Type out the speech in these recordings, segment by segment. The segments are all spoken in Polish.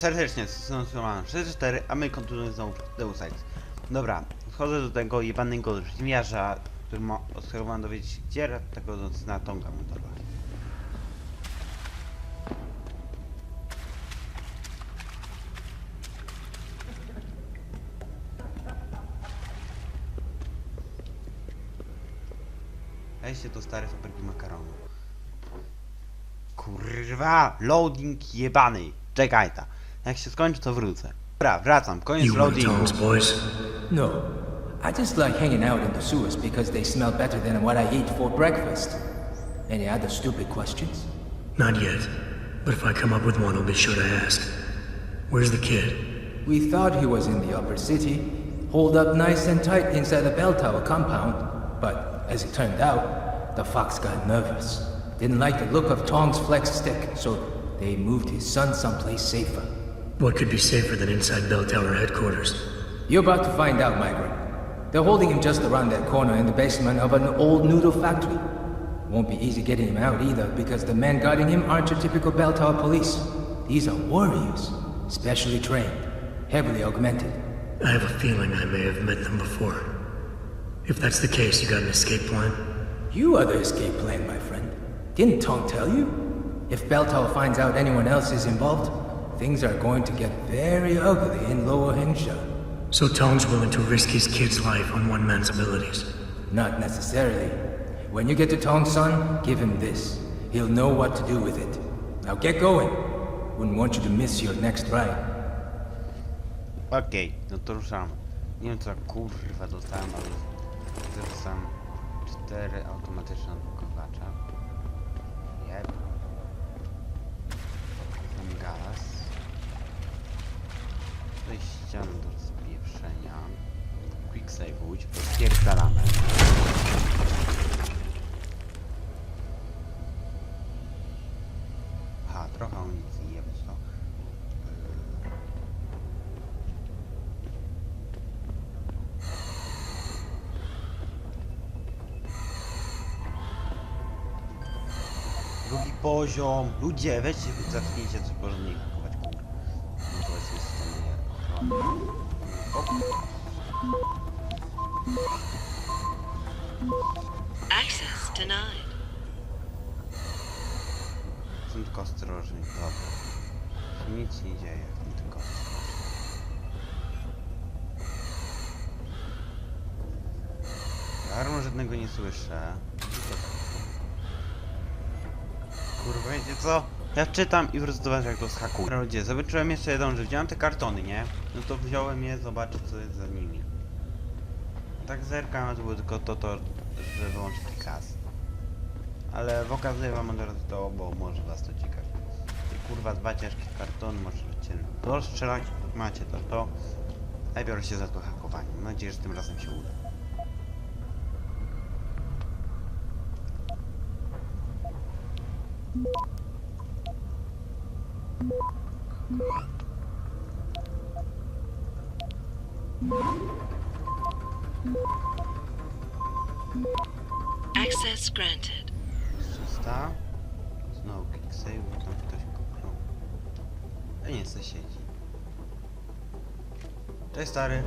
Serdecznie, z tej strony 64, a my kontynuujemy znowu Deus Ex. Dobra, wchodzę do tego jebanego żniwiarza, który ma oskarowany dowiedzieć, gdzie tego na Tonga motorła. Weźcie to stare fabryki makaronu. Kurwa, loading jebany. Czekaj ta. Jak się skończy, to wrócę. Dobra, wracam, koniec loadingu. No, I just like hanging out in the sewers because they smell better than what I ate for breakfast. Any other stupid questions? Not yet, but if I come up with one, I'll be sure to ask. Where's the kid? We thought he was in the upper city, holed up nice and tight inside the bell tower compound, but as it turned out, the fox got nervous. Didn't like the look of Tong's flex stick, so they moved his son someplace safer. What could be safer than inside Bell Tower headquarters? You're about to find out, migrant. They're holding him just around that corner in the basement of an old noodle factory. Won't be easy getting him out either, because the men guarding him aren't your typical bell tower police. These are warriors, specially trained, heavily augmented. I have a feeling I may have met them before. If that's the case, you got an escape plan? You are the escape plan, my friend. Didn't Tong tell you? If bell tower finds out anyone else is involved, things are going to get very ugly in Lower Hengsha. So Tong's willing to risk his kid's life on one man's abilities? Not necessarily. When you get to Tong's son, give him this. He'll know what to do with it. Now get going. Wouldn't want you to miss your next ride. Okej, no to ruszam. Nie wiem co kurwa dostałem, ale dostałem 4 automatyczne odblokowacza. Jeb. Ten gaz. Tutaj ściany do rozpieprzenia. Quick save łódź, rozpierdalamy. Aha, trochę amunicji jebać to. Drugi poziom. Ludzie, weźcie, zacznijcie coś porządnie kupować, kurwa. No to jest system Access denied. Są tylko ostrożni, dobra. Nic nie dzieje, tylko ostrożni. Alarmu żadnego nie słyszę. Kurwa, wiecie co? Ja czytam i wrócę jak to skakuje. Dobra, ludzie, zobaczyłem jeszcze jedną rzecz. Wziąłem te kartony, nie? No to wziąłem je, zobaczyć co jest za nimi. Tak zerkam, a to było tylko to, żeby wyłączyć gaz. Ale pokazuję wam od razu to, bo może was to ciekawi. I kurwa, 2 ciężkie kartony, możecie rozstrzelać, macie to. A ja biorę się za to hakowanie. Mam nadzieję, że tym razem się uda. Access granted. Czysta. Znowu quick save, bo tam ktoś kupił. A nie, co siedzi. Cześć stary.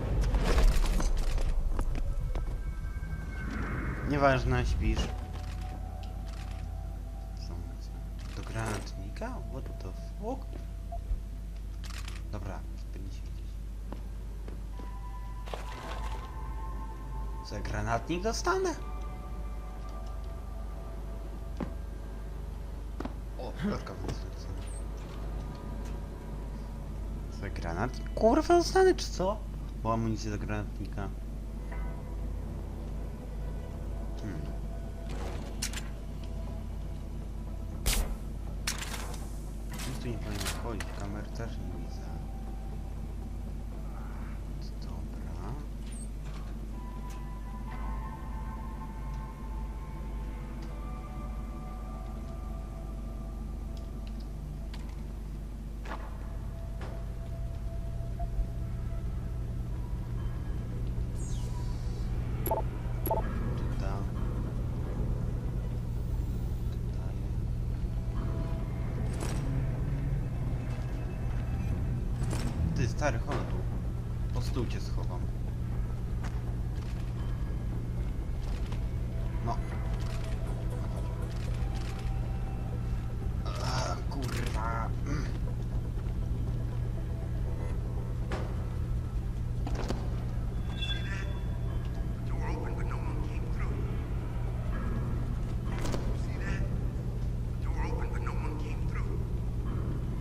Nieważne, śpisz. Do granatnika? What the fuck? Dobra, powinni się widzieć. Za granatnik dostanę? O, kropka konstrukcyjna. Za granatnik? Kurwa dostanę, czy co? Bo amunicję do granatnika. Nic tu nie powinien wchodzić, kamer też nie widzę. Dobra. Ty, stary, chodź tu. Po stół cię schowam. No. Kurwa.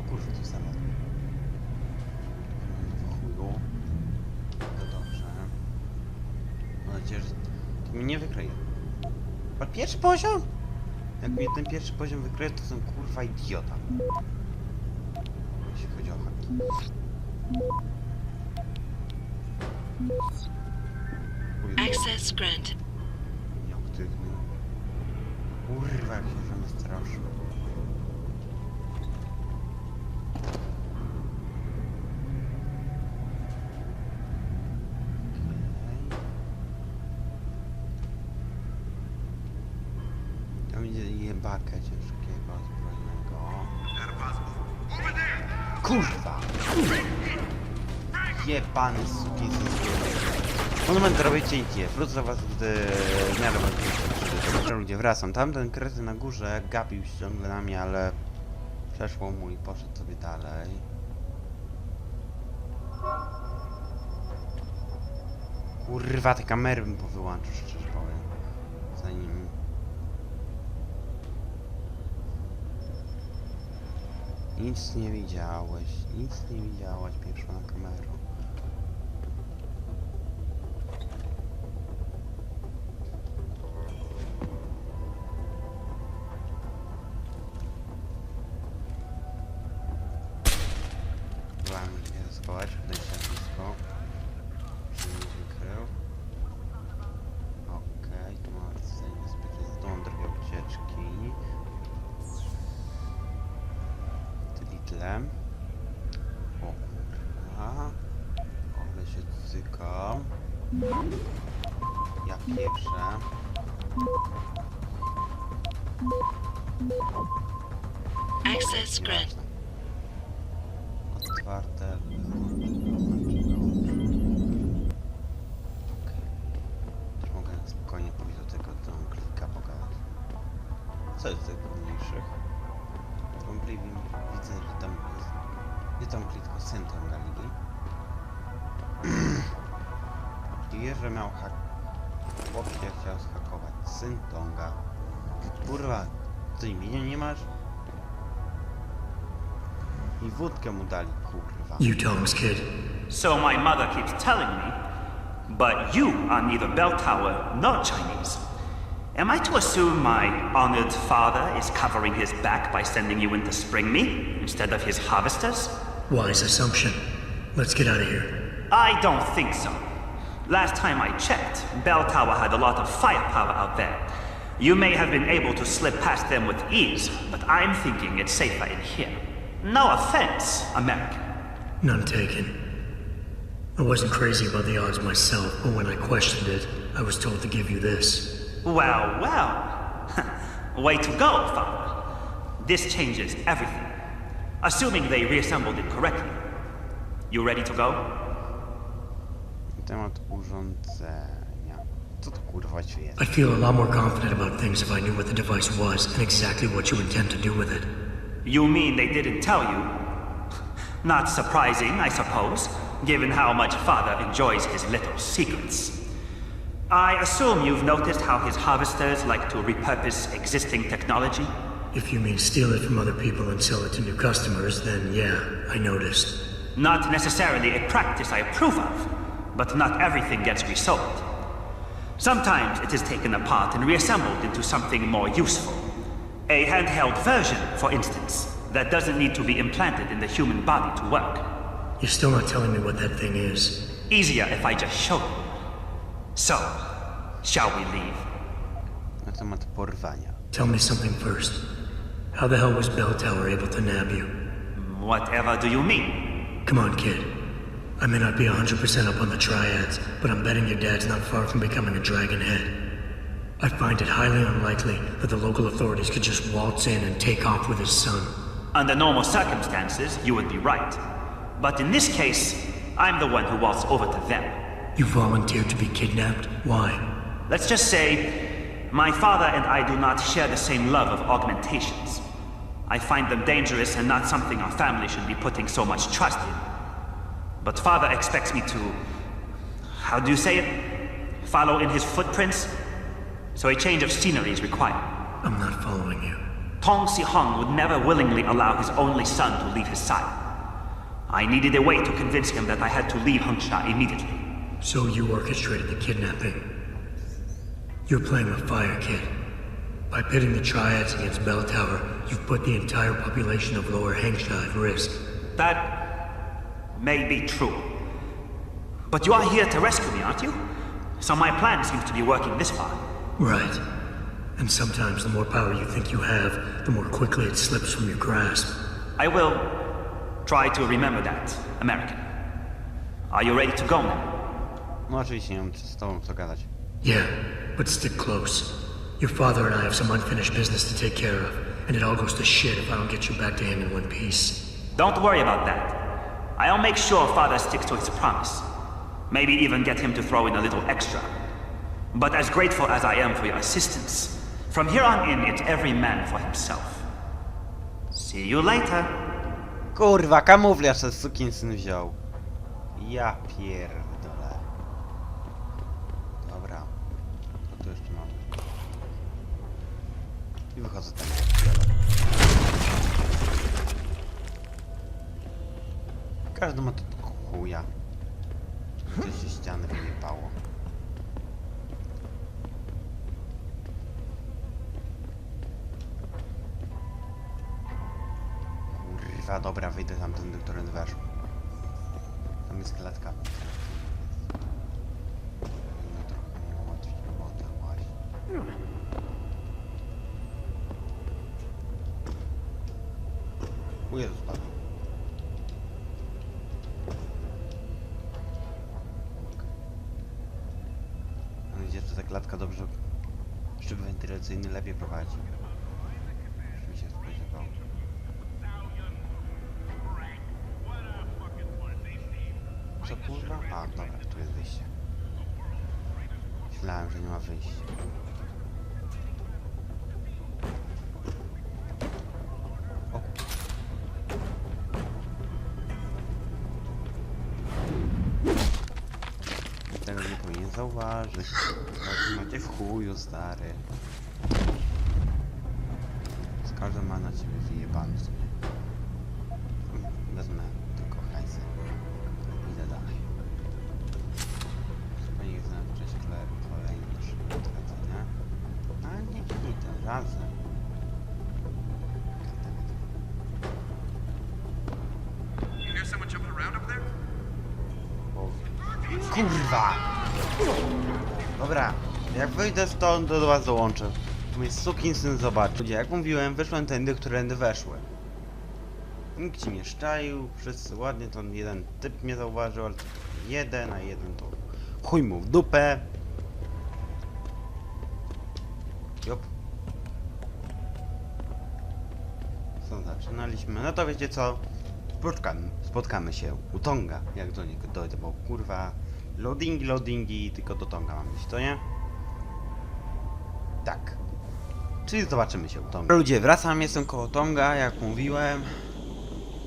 Kurwa, tu samo. Chuju. No dobrze. Mam nadzieję, że to mnie nie wykryje. A pierwszy poziom? Jak mnie ten pierwszy poziom wykryje, to jestem kurwa idiota. Jeśli chodzi o haki. Access granted. Nieaktywny. Kurwa, jak się że mnie straszy. Tam idzie jebakę ciężkiego, zbrojnego. Kurwa! Jebany sukinsyn. Monument robię cięcie. Wrócę was w miarę bezpieczne. Dobrze ludzie, wracam. Tamten kretyn na górze gapił się ciągle na mnie, ale przeszło mu i poszedł sobie dalej. Kurwa, te kamery bym powyłączył, szczerze powiem. Zanim... Nic nie widziałeś pierwszą kamerą. Byłem nie schować, podejść na blisko. Żeby nie wykrył. Okej, tu mam tutaj bezpieczeństwo, tu mam drogę ucieczki. Tyle. O kurwa. Ale się cykam. Ja pieprzę. Access granted. Otwarte. Okej. Już mogę spokojnie pójść do tego klika pogadać. Co jest z tych mniejszych? Widzę, że tam jest. Nie tam klik, tylko syn tam galili. I że miał hak. Chłopie chciał zhakować. Syn Tonga. Kurwa, ty imienia nie masz? I wódkę mu dali, kurwa. You Tongs, kid. So my mother keeps telling me, but you are neither bell tower nor Chinese. Am I to assume my honored father is covering his back by sending you in to spring me instead of his harvesters? Wise assumption. Let's get out of here. I don't think so. Last time I checked, Bell Tower had a lot of firepower out there. You may have been able to slip past them with ease, but I'm thinking it's safer in here. No offense, American. None taken. I wasn't crazy about the odds myself, but when I questioned it, I was told to give you this. Well, well. Way to go, father. This changes everything. Assuming they reassembled it correctly. You ready to go? Temat urządzenia. Co to kurwa ci jest? I'd feel a lot more confident about things if I knew what the device was and exactly what you intend to do with it. You mean they didn't tell you? Not surprising, I suppose, given how much father enjoys his little secrets. I assume you've noticed how his harvesters like to repurpose existing technology? If you mean steal it from other people and sell it to new customers, then yeah, I noticed. Not necessarily a practice I approve of, but not everything gets resold. Sometimes it is taken apart and reassembled into something more useful. A handheld version, for instance, that doesn't need to be implanted in the human body to work. You're still not telling me what that thing is. Easier if I just show you. So, shall we leave? Na temat porwania. Tell me something first. How the hell was Bell Tower able to nab you? Whatever do you mean? Come on, kid. I may not be 100% up on the triads, but I'm betting your dad's not far from becoming a dragon head. I find it highly unlikely that the local authorities could just waltz in and take off with his son. Under normal circumstances, you would be right. But in this case, I'm the one who waltzed over to them. You volunteered to be kidnapped? Why? Let's just say, my father and I do not share the same love of augmentations. I find them dangerous and not something our family should be putting so much trust in. But father expects me to... how do you say it? Follow in his footprints? So a change of scenery is required. I'm not following you. Tong Si-hung would never willingly allow his only son to leave his side. I needed a way to convince him that I had to leave Hengsha immediately. So you orchestrated the kidnapping. You're playing with fire, kid. By pitting the Triads against Bell Tower, you've put the entire population of Lower Hengsha at risk. That may be true. But you are here to rescue me, aren't you? So my plan seems to be working this far. Right. And sometimes the more power you think you have, the more quickly it slips from your grasp. I will try to remember that, American. Are you ready to go now? No oczywiście nie mam z tobą co gadać. Yeah, but stick close. Your father and I have some unfinished business to take care of, and it all goes to shit if I don't get you back to him in one piece. Don't worry about that. I'll make sure father sticks to his promise. Maybe even get him to throw in a little extra. But as grateful as I am for your assistance, from here on in, it's every man for himself. See you later. Kurwa, kamuflaż ten sukinsyn wziął. Ja pierdolę. Dobra. Co tu jeszcze mamy? I wychodzę tam. Każdy ma to chuja. Gdzieś się ściany wyjebało. Kurwa, dobra, wyjdę tamtędy, który weszł. Tam jest klatka. No trochę mi ułatwić robotę właśnie. O Jezus, Pan. Mam nadzieję, że ta klatka dobrze... Szyb wentylacyjny lepiej prowadzi. Już mi się spodziewał. Co kurwa? A, dobra, tu jest wyjście. Myślałem, że nie ma wyjścia. O. Tego nie powinien zauważyć. Macie w chuju, stary. Z każdym ma na ciebie wyjebany sobie. Wezmę tylko hajsy. Idę dalej. Zupełnie znam część kolejny niż tracenia. Ale nie tym razem. Kurwa! Dobra, jak wyjdę stąd, to do was dołączę. Tu mnie sukinsyn zobaczy. Ludzie, jak mówiłem, wyszłem tędy, którędy weszły. Nikt ci nie szczaił, wszyscy ładnie, to jeden typ mnie zauważył, ale to jeden, a jeden to chuj mu w dupę. Jop. Co zaczynaliśmy? No to wiecie co? Spotkamy się u Tonga, jak do niego dojdę, bo kurwa loadingi, tylko do Tonga mam iść, to nie? Tak. Czyli zobaczymy się u Tonga. Ludzie, wracam, jestem koło Tonga, jak mówiłem.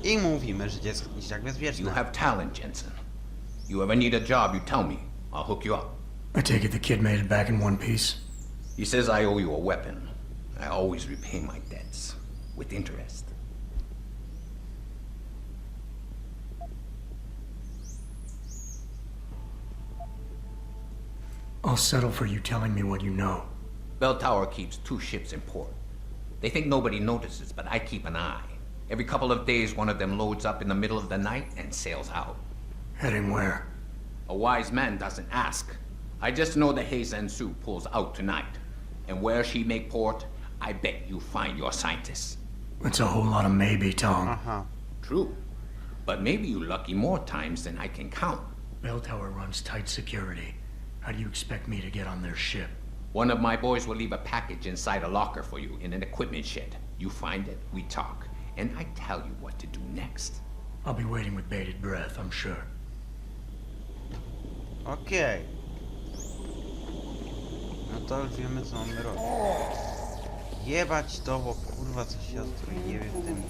I mówimy, że jest jak bezpieczne. You have talent, Jensen. You ever need a job, you tell me. I'll hook you up. I take it the kid made it back in one piece? He says I owe you a weapon. I always repay my debts. With interest. I'll settle for you telling me what you know. Bell Tower keeps 2 ships in port. They think nobody notices, but I keep an eye. Every couple of days, one of them loads up in the middle of the night and sails out. Heading where? A wise man doesn't ask. I just know the Heizen Su pulls out tonight. And where she make port, I bet you find your scientists. That's a whole lot of maybe, Tom. Aha. True. But maybe you lucky more times than I can count. Bell Tower runs tight security. How do you expect me to get on their ship? One of my boys will leave a package inside a locker for you in an equipment shed. You find it, we talk, and I tell you what to do next. I'll be waiting with bated breath, I'm sure. Okej. No to już wiemy, co mamy robić. Jebać to, bo kurwa coś siostro jebie w tym.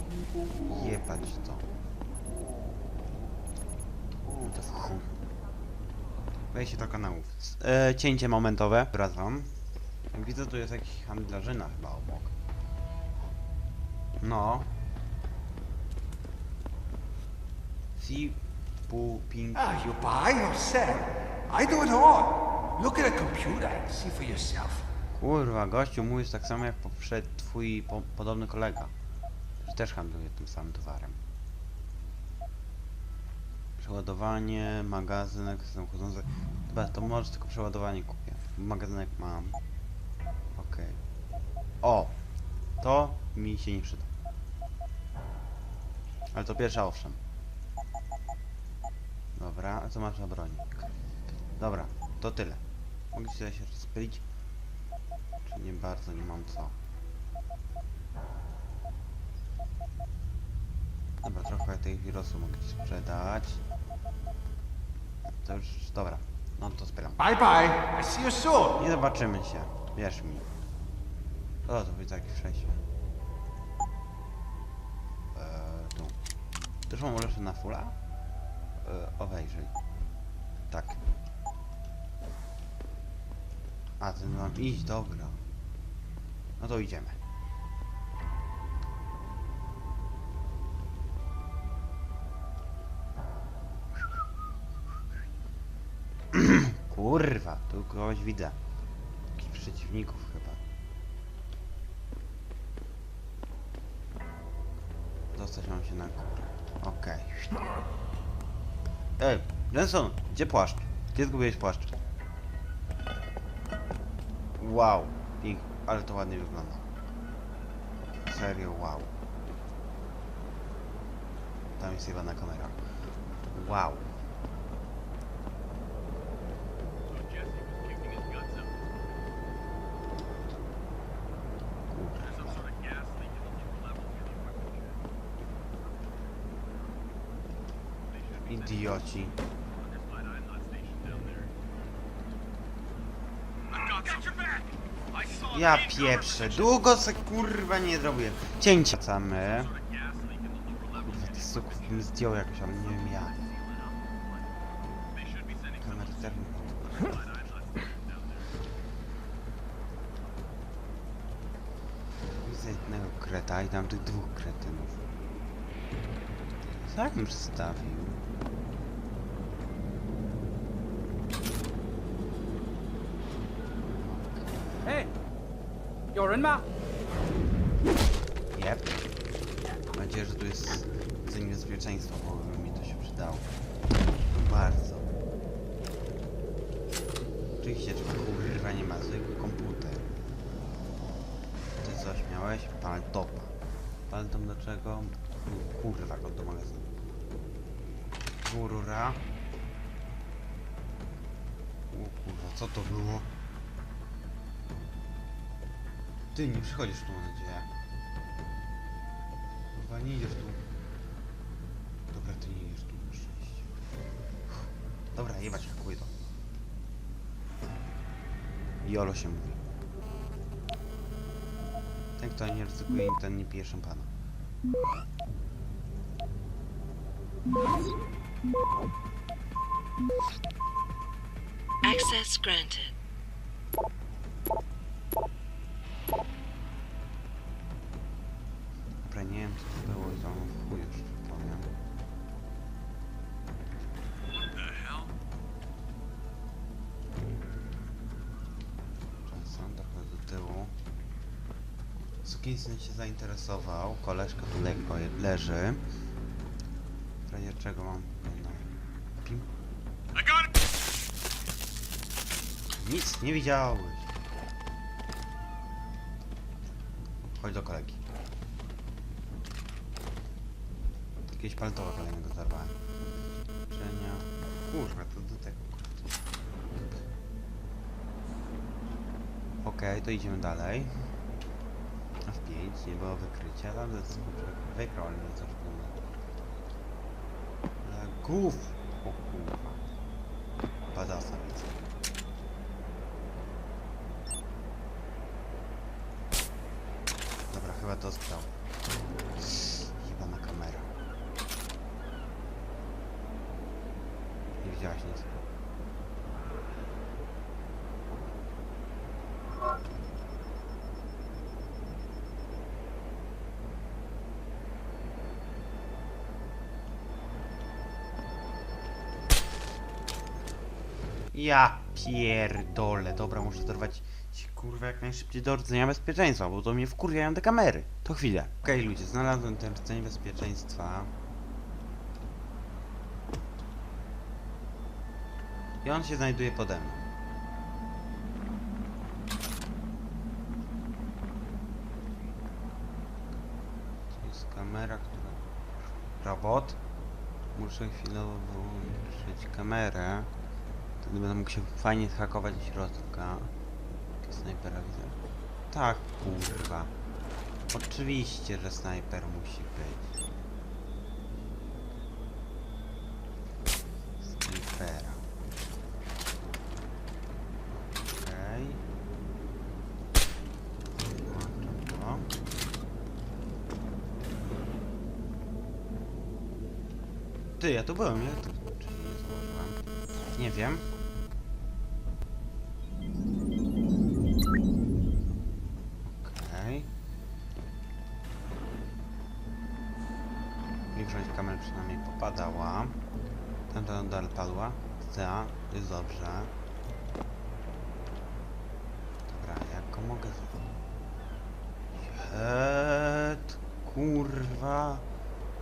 Jebać to. To w chuj. Wejście do kanałów. Cięcie momentowe. Wracam. Widzę, tu jest jakiś handlarzyna chyba obok. No. Ping. Ah, you buy or sell? I do it all. Look at a computer and see for yourself. Kurwa, gościu mówisz tak samo jak twój podobny kolega. Że też handluje tym samym towarem. Przeładowanie, magazynek, system chodzący. Chyba to może tylko przeładowanie kupię. Magazynek mam. Okej. O! To mi się nie przyda. Ale to pierwsza owszem. Dobra, a co masz na broni? Dobra, to tyle. Mogę się rozpylić? Czy nie bardzo, nie mam co. Dobra, trochę tych wirusów mogę ci sprzedać. To już, dobra. No to spieram. Bye bye. I see you soon. Nie zobaczymy się, wierz mi. O, to będzie jakieś przejście. Tu. Też mam może na fulla? Obejrzyj. Tak. A, ty mam iść, dobra. No to idziemy. Kurwa, tu kogoś widzę. Jakichś przeciwników chyba. Dostać mam się na górę. Okej. Ej, Jenson, gdzie płaszcz? Gdzie zgubiłeś płaszcz? Wow, pięknie, ale to ładnie wygląda. Serio, wow. Tam jest jebana kamera. Wow. Idioci. Ja pieprzę, długo se kurwa nie zrobię. Cięcie. Wracamy. Kurwa, tych soków bym zdjął jakoś, ale nie wiem jak. Kamery terminu. Widzę jednego kreta i tam tych dwóch kretynów. Co jak bym przedstawił? Hey, you're in ma? Jep. Mam nadzieję, że tu jest za nim bezpieczeństwo, bo mi to się przydało. Bardzo. Oczywiście, że kurwa nie ma zwykły komputer. Ty coś miałeś? Paltopa. Paltom do czego? Kurwa, go do magazynu. Kurura. O kurwa, co to było? Ty nie przychodzisz tu, mam nadzieję. Chyba nie idziesz tu. Dobra, ty nie idziesz tu, na szczęście. Dobra, jebać, hakuję to. Jolo się mówi. Ten, kto nie ryzykuje, ten nie pije szampana. Access granted. Dobra, nie wiem co to było i to w chuj już powiem. Czasem trochę do tyłu. Sukinsyn się zainteresował. Koleżka tu lekko leży. W razie czego mam jedno. Pim. Nic nie widziałeś. Chodź do kolegi. Jakieś paltowe kolejnego zarwałem. Czenia. Kurwa, to do tego. Okej, to idziemy dalej. A w 5 nie było wykrycia, tam jest wygrał, ale nie coś Kuf! O kurwa. Badasa widzę. Dobra, chyba dostał. Jebana kamera. Nie widziałaś nic. Ja pierdolę. Dobra, muszę dorwać się kurwa jak najszybciej do rdzenia bezpieczeństwa, bo to mnie wkurwiają te kamery. To chwilę. Okej, ludzie, znalazłem ten rdzeń bezpieczeństwa. I on się znajduje pode mną. To jest kamera, która... Robot? Muszę chwilowo wyłączyć kamerę. Wtedy będę mógł się fajnie zhakować do środka. Snajpera widzę. Tak, kurwa. Oczywiście, że snajper musi być. Snajpera. Okej. Włączam to. Ty, ja tu byłem, nie? Czy nie zauważyłem? Nie wiem. Okej. Większość kamer przynajmniej popadała. Tamta nadal padła. Ta, jest dobrze. Dobra, jak go mogę zrobić? Kurwa.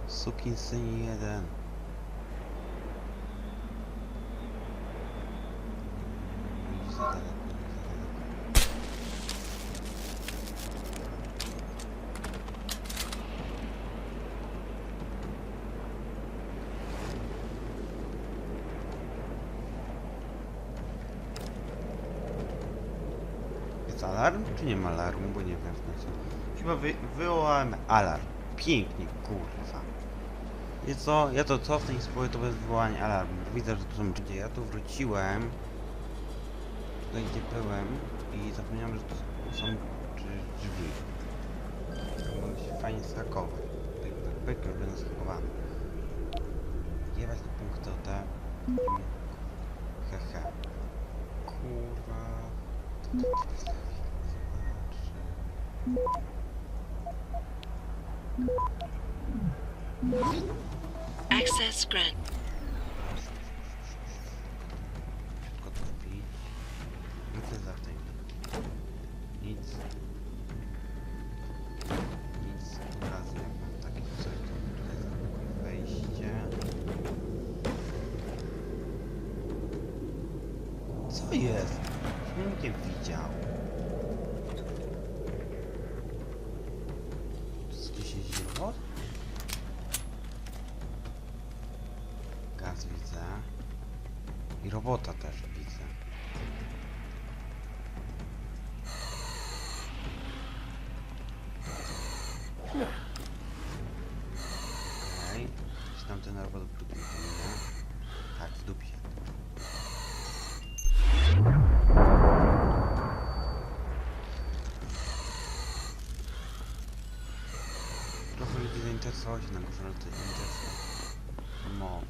Sukinsyn jeden. Idź za daleko, idź za daleko. Jest alarm, czy nie ma alarmu? Bo nie wiem w końcu. Chyba wywołałem alarm. Pięknie, kurwa. I co? Ja to cofnę i spróbuję to bez wywołania alarmu. Widzę, że tu są ludzie. Ja tu wróciłem. Tutaj gdzie byłem. I zapomniałem, że tu są drzwi. Mogę się fajnie zhakować. Pyk, już będę zhakowany. Jebać te punkty o te. Hehe. Kurwa. Access grant. Szybko to wbić. Nic za tym. Nic. Nic. Od razu jak mam takie coś, to tutaj zamykam wejście. Co jest? Nikt nie widział. Czy gdzieś jeździ robot? Gaz widzę. I robota też widzę. Okej. Czy tamten robot buduje to mnie? Tak, w dupie. Trochę ludzi zainteresowało się na górze, ale to nie interesuje. Mogą.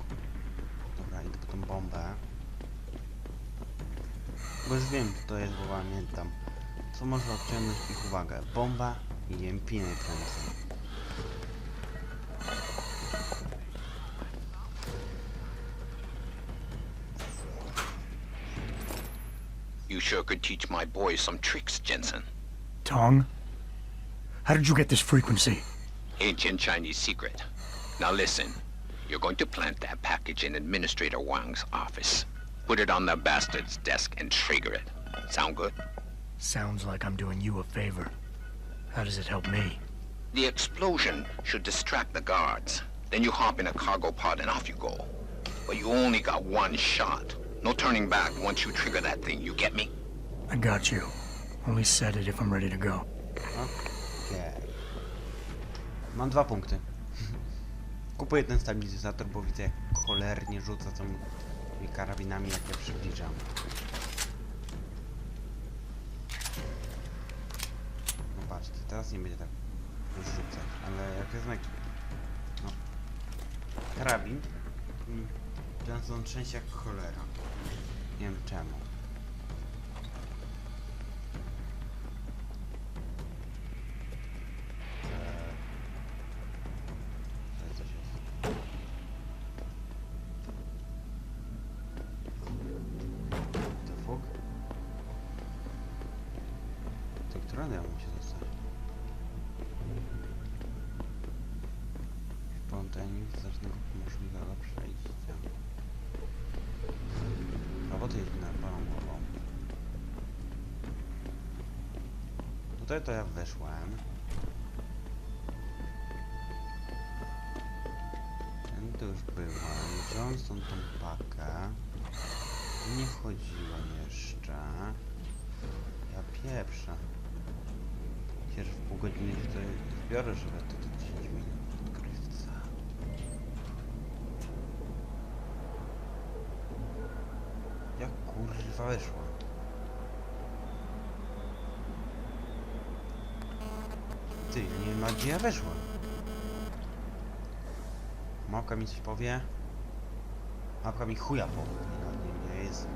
Dobra, idę po tą bombę. Bo już wiem, co to jest, bo pamiętam. Co można odciągnąć ich uwagę? Bomba i EMP najprędzej. You sure could teach my boys some tricks, Jensen. Tong? How did you get this frequency? Ancient Chinese secret. Now listen. You're going to plant that package in Administrator Wang's office. Put it on the bastard's desk and trigger it. Sound good? Sounds like I'm doing you a favor. How does it help me? The explosion should distract the guards. Then you hop in a cargo pod and off you go. But you only got one shot. No turning back once you trigger that thing, you get me? I got you. Only set it if I'm ready to go. Okej. Mam 2 punkty. Kupuję ten stabilizator, bo widzę jak cholernie rzuca tymi karabinami, jak ja przybliżam. No patrzcie, teraz nie będzie tak rzucać, ale jak wezmę no, karabin, często on trzęsie jak cholera. Nie wiem czemu. Którędy ja muszę dostać? Spontanik znacznego możliwego przejścia. Roboty jest na palą głową. Tutaj to ja weszłem. Ten to już byłem. Wziąłem stąd tą pakę. Nie wchodziłem jeszcze. Ja pieprzę. Przecież w pół godziny się to zbiorę, żeby to 10 minut odkrywca. Jak kurwa weszła? Ty, nie ma gdzie ja weszłam. Małka mi coś powie. Małka mi chuja powie. Nie jest.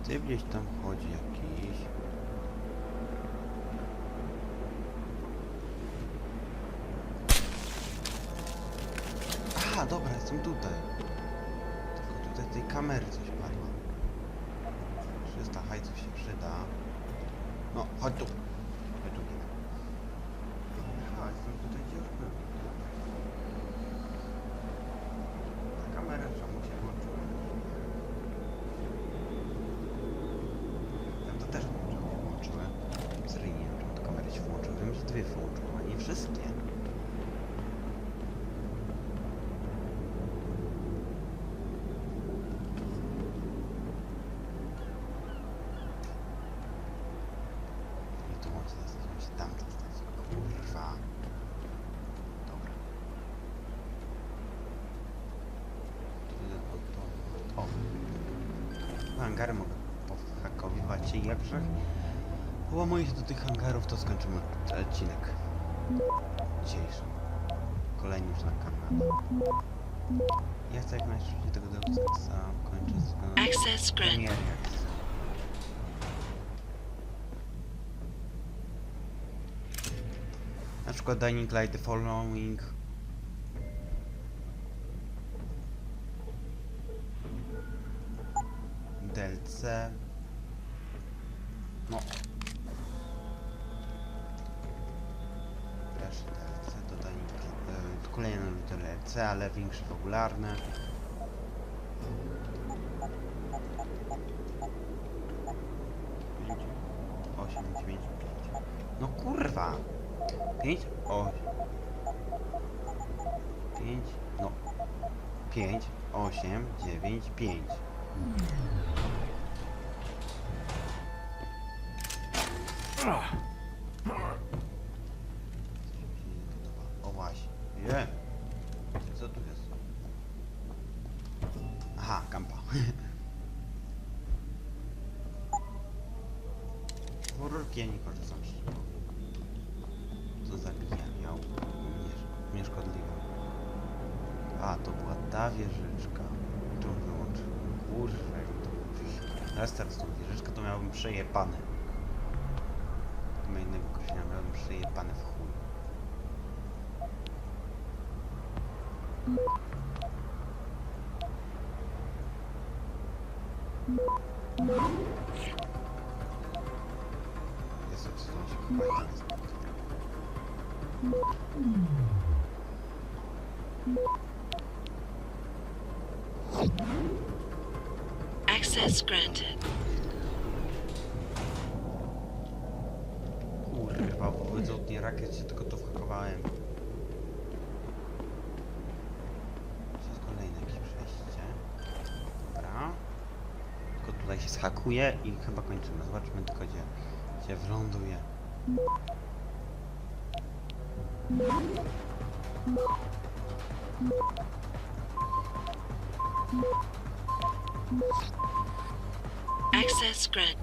Ty gdzieś tam chodzi jakiś. Aha, dobra, jestem tutaj. Tylko tutaj tej kamery coś padło. 300 hajców się przyda. No, chodź tu. Chodź tu. Aha, jestem tutaj, gdzie już byłem. Ta kamera czemu się włączyła? To też włączyły. Seryjnie nie wiem, czemu to kamery się włączyły. Wiem, że dwie włączyły, a nie wszystkie. Nie tu łączę na się tam dostać. Kurwa. Dobra. O. Hangary mogę pohakowywać się jakże. Połamuję się do tych hangarów, to skończymy odcinek dzisiejszy. Kolejny już na kanale. Ja chcę jak najszybciej tego Deusa kończyć z premiery. Na przykład Dying Light The Following. DLC. No. Też DLC, dodaj kolejne DLC, ale większe fabularne. Osiem, 9, 5. No kurwa! 5, 8. 5, no. 5, 8, 9, 5. O właśnie. Nie. Co tu jest? Aha, kampa. Horrorki ja nie korzystam z tego. Co zabija miał nieszkodliwe. A, to była ta wieżyczka. Czemu wyłączyłem? Kurwa, jak to było. Restart tą wieżyczkę to miałbym przejebane. Nie ma innego określenia, miałbym przejebane w chuj. Jest to coś chyba jest. Access granted. Kurwa, wydzotnie rakiet się tylko to whakowałem. Jest kolejne jakieś przejście. Dobra. Tylko tutaj się schakuje i chyba kończymy. Zobaczmy tylko gdzie wląduje. Access granted.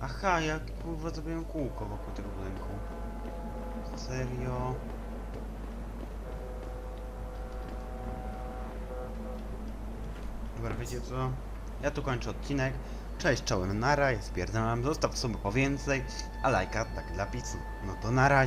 Aha, ja kurwa zrobiłem kółko wokół tego budynku. Serio? Dobra, wiecie co? Ja tu kończę odcinek. Cześć, czołem, nara, jest pierdalam, zostaw sobie po więcej, a lajka tak dla pisu. No to na razie.